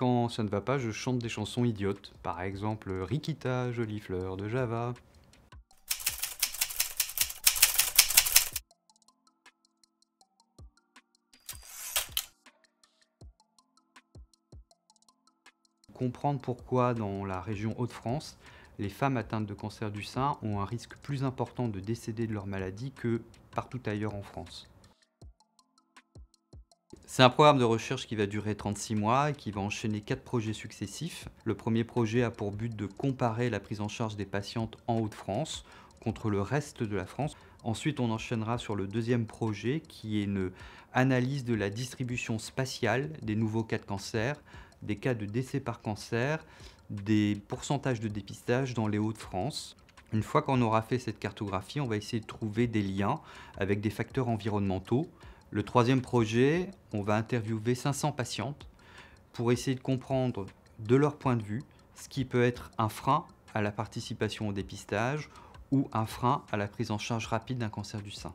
quand ça ne va pas, je chante des chansons idiotes. Par exemple, Rikita, jolie fleur de Java. Comprendre pourquoi dans la région Hauts-de-France, les femmes atteintes de cancer du sein ont un risque plus important de décéder de leur maladie que partout ailleurs en France. C'est un programme de recherche qui va durer 36 mois et qui va enchaîner 4 projets successifs. Le premier projet a pour but de comparer la prise en charge des patientes en Hauts-de-France contre le reste de la France. Ensuite, on enchaînera sur le deuxième projet qui est une analyse de la distribution spatiale des nouveaux cas de cancer, des cas de décès par cancer, des pourcentages de dépistage dans les Hauts-de-France. Une fois qu'on aura fait cette cartographie, on va essayer de trouver des liens avec des facteurs environnementaux. Le troisième projet, on va interviewer 500 patientes pour essayer de comprendre de leur point de vue ce qui peut être un frein à la participation au dépistage ou un frein à la prise en charge rapide d'un cancer du sein.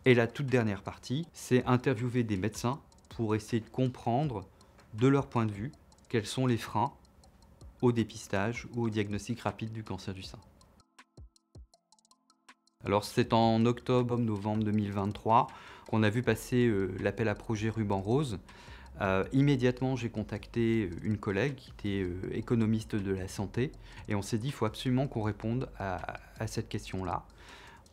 Et la toute dernière partie, c'est interviewer des médecins pour essayer de comprendre de leur point de vue quels sont les freins au dépistage ou au diagnostic rapide du cancer du sein. Alors c'est en octobre-novembre 2023 qu'on a vu passer l'appel à projet Ruban Rose. Immédiatement, j'ai contacté une collègue qui était économiste de la santé et on s'est dit qu'il faut absolument qu'on réponde à cette question-là.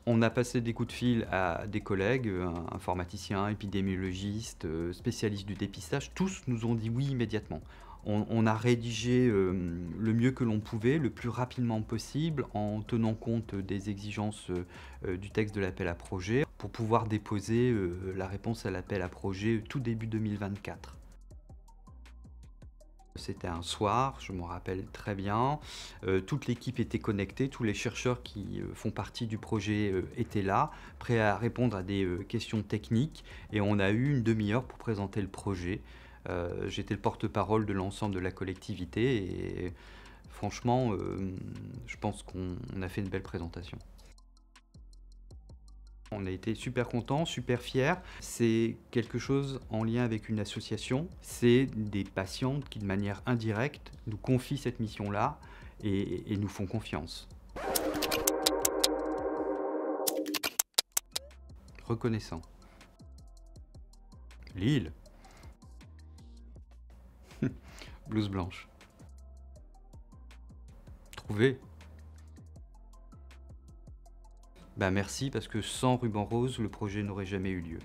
On a passé des coups de fil à des collègues, informaticiens, épidémiologistes, spécialistes du dépistage. Tous nous ont dit oui immédiatement. On a rédigé le mieux que l'on pouvait, le plus rapidement possible, en tenant compte des exigences du texte de l'appel à projet, pour pouvoir déposer la réponse à l'appel à projet tout début 2024. C'était un soir, je m'en rappelle très bien. Toute l'équipe était connectée, tous les chercheurs qui font partie du projet étaient là, prêts à répondre à des questions techniques. Et on a eu une demi-heure pour présenter le projet. J'étais le porte-parole de l'ensemble de la collectivité et franchement, je pense qu'on a fait une belle présentation. On a été super contents, super fiers. C'est quelque chose en lien avec une association. C'est des patientes qui, de manière indirecte, nous confient cette mission-là et nous font confiance. Reconnaissant. Lille. Blouse blanche. Trouvé. Bah merci parce que sans Ruban Rose, le projet n'aurait jamais eu lieu.